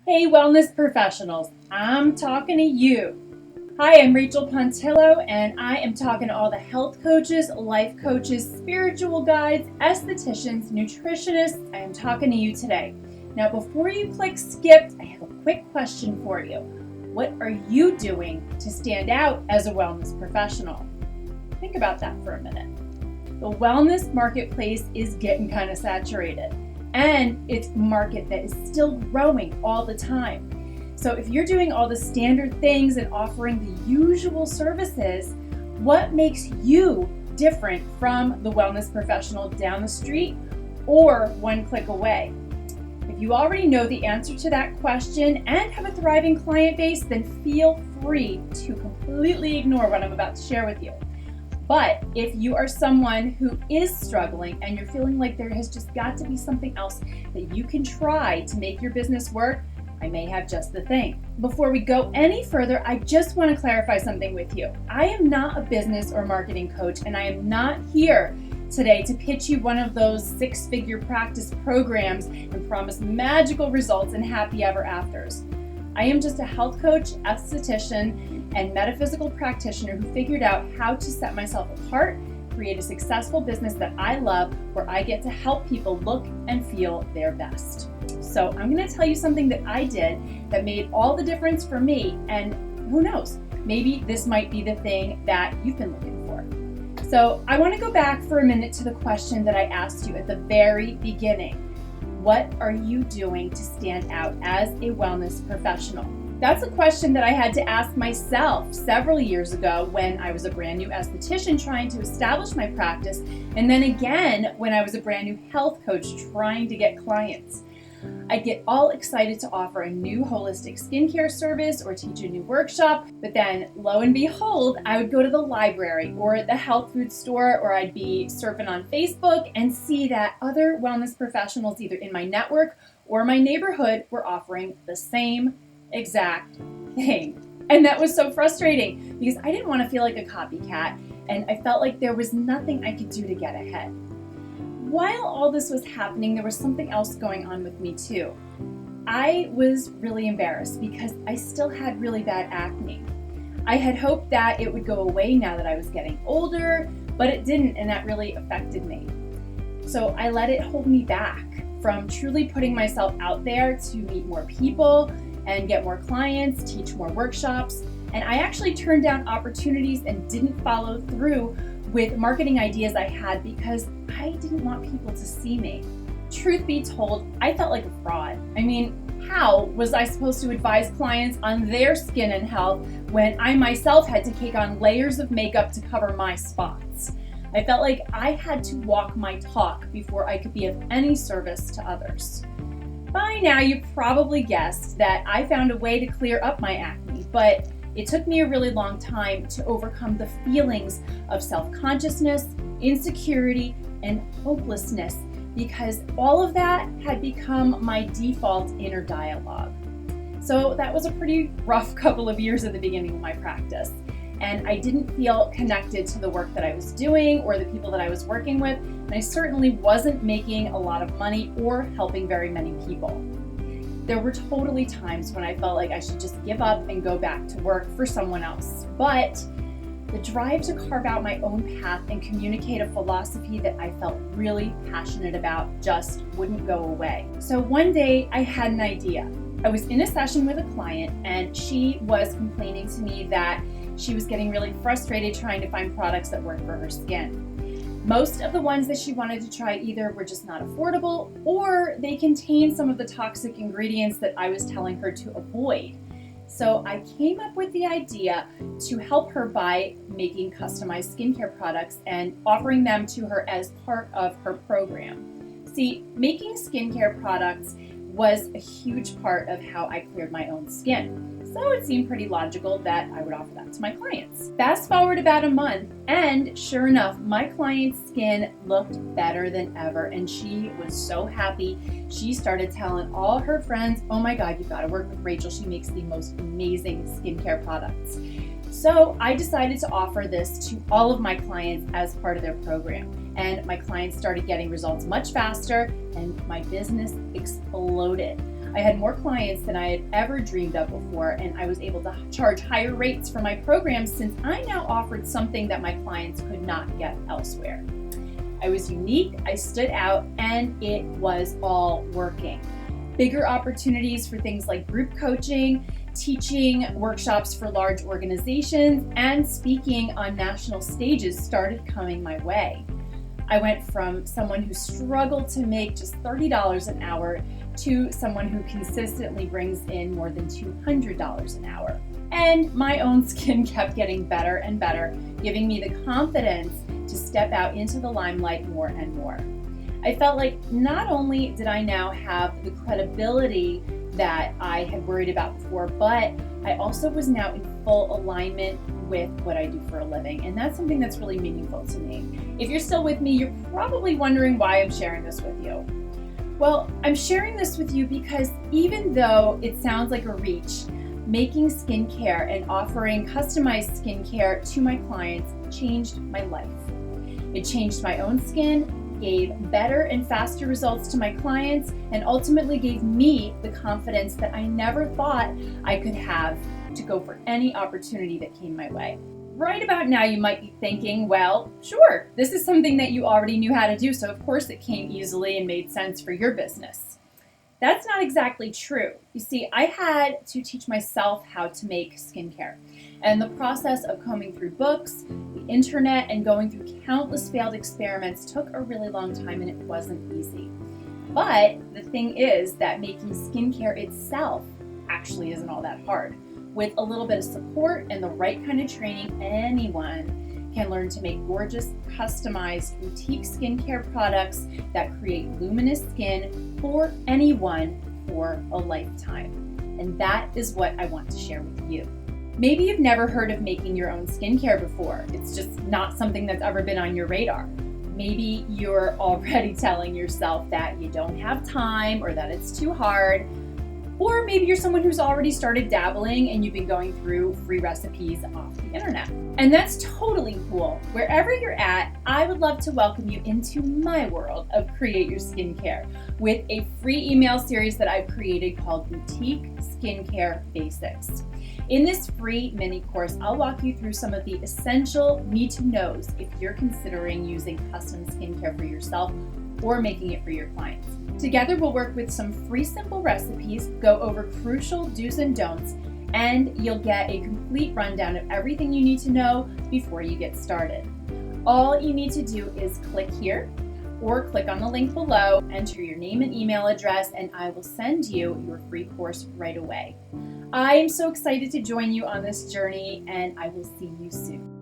Hey wellness professionals, I'm talking to you. Hi, I'm Rachel Pontillo and I am talking to all the health coaches, life coaches, spiritual guides, aestheticians, nutritionists. I am talking to you today. Now before you click skip, I have a quick question for you. What are you doing to stand out as a wellness professional? Think about that for a minute. The wellness marketplace is getting kind of saturated. And it's a market that is still growing all the time. So if you're doing all the standard things and offering the usual services, what makes you different from the wellness professional down the street or one click away? If you already know the answer to that question and have a thriving client base, then feel free to completely ignore what I'm about to share with you. But if you are someone who is struggling and you're feeling like there has just got to be something else that you can try to make your business work, I may have just the thing. Before we go any further, I just want to clarify something with you. I am not a business or marketing coach, and I am not here today to pitch you one of those six-figure practice programs and promise magical results and happy ever afters. I am just a health coach, esthetician, and metaphysical practitioner who figured out how to set myself apart, create a successful business that I love, where I get to help people look and feel their best. So I'm going to tell you something that I did that made all the difference for me, and who knows, maybe this might be the thing that you've been looking for. So I want to go back for a minute to the question that I asked you at the very beginning. What are you doing to stand out as a wellness professional? That's a question that I had to ask myself several years ago when I was a brand new esthetician trying to establish my practice, and then again when I was a brand new health coach trying to get clients. I'd get all excited to offer a new holistic skincare service or teach a new workshop, but then lo and behold, I would go to the library or the health food store, or I'd be surfing on Facebook and see that other wellness professionals either in my network or my neighborhood were offering the same exact thing. And that was so frustrating because I didn't want to feel like a copycat, and I felt like there was nothing I could do to get ahead. While all this was happening, there was something else going on with me too. I was really embarrassed because I still had really bad acne. I had hoped that it would go away now that I was getting older, but it didn't, and that really affected me. So I let it hold me back from truly putting myself out there to meet more people and get more clients, teach more workshops. And I actually turned down opportunities and didn't follow through with marketing ideas I had because I didn't want people to see me. Truth be told, I felt like a fraud. I mean, how was I supposed to advise clients on their skin and health when I myself had to take on layers of makeup to cover my spots? I felt like I had to walk my talk before I could be of any service to others. By now, you've probably guessed that I found a way to clear up my acne, but it took me a really long time to overcome the feelings of self-consciousness, insecurity, and hopelessness, because all of that had become my default inner dialogue. So that was a pretty rough couple of years at the beginning of my practice, and I didn't feel connected to the work that I was doing or the people that I was working with, and I certainly wasn't making a lot of money or helping very many people. There were totally times when I felt like I should just give up and go back to work for someone else. But the drive to carve out my own path and communicate a philosophy that I felt really passionate about just wouldn't go away. So one day I had an idea. I was in a session with a client and she was complaining to me that she was getting really frustrated trying to find products that worked for her skin. Most of the ones that she wanted to try either were just not affordable or they contained some of the toxic ingredients that I was telling her to avoid. So I came up with the idea to help her by making customized skincare products and offering them to her as part of her program. See, making skincare products was a huge part of how I cleared my own skin. So it seemed pretty logical that I would offer that to my clients. Fast forward about a month, and sure enough, my client's skin looked better than ever, and she was so happy. She started telling all her friends, "Oh my God, you've got to work with Rachel. She makes the most amazing skincare products." So I decided to offer this to all of my clients as part of their program. And my clients started getting results much faster, and my business exploded. I had more clients than I had ever dreamed of before, and I was able to charge higher rates for my programs since I now offered something that my clients could not get elsewhere. I was unique, I stood out, and it was all working. Bigger opportunities for things like group coaching, teaching workshops for large organizations, and speaking on national stages started coming my way. I went from someone who struggled to make just $30 an hour to someone who consistently brings in more than $200 an hour. And my own skin kept getting better and better, giving me the confidence to step out into the limelight more and more. I felt like not only did I now have the credibility that I had worried about before, but I also was now in full alignment with what I do for a living. And that's something that's really meaningful to me. If you're still with me, you're probably wondering why I'm sharing this with you. Well, I'm sharing this with you because even though it sounds like a reach, making skincare and offering customized skincare to my clients changed my life. It changed my own skin, gave better and faster results to my clients, and ultimately gave me the confidence that I never thought I could have to go for any opportunity that came my way. Right about now, you might be thinking, well, sure, this is something that you already knew how to do, so of course it came easily and made sense for your business. That's not exactly true. You see, I had to teach myself how to make skincare. And the process of combing through books, the internet, and going through countless failed experiments took a really long time, and it wasn't easy. But the thing is that making skincare itself actually isn't all that hard. With a little bit of support and the right kind of training, anyone can learn to make gorgeous, customized, boutique skincare products that create luminous skin for anyone for a lifetime. And that is what I want to share with you. Maybe you've never heard of making your own skincare before. It's just not something that's ever been on your radar. Maybe you're already telling yourself that you don't have time or that it's too hard. Or maybe you're someone who's already started dabbling and you've been going through free recipes off the internet. And that's totally cool. Wherever you're at, I would love to welcome you into my world of Create Your Skincare with a free email series that I've created called Boutique Skincare Basics. In this free mini course, I'll walk you through some of the essential need-to-knows if you're considering using custom skincare for yourself or making it for your clients. Together, we'll work with some free simple recipes, go over crucial do's and don'ts, and you'll get a complete rundown of everything you need to know before you get started. All you need to do is click here or click on the link below, enter your name and email address, and I will send you your free course right away. I am so excited to join you on this journey, and I will see you soon.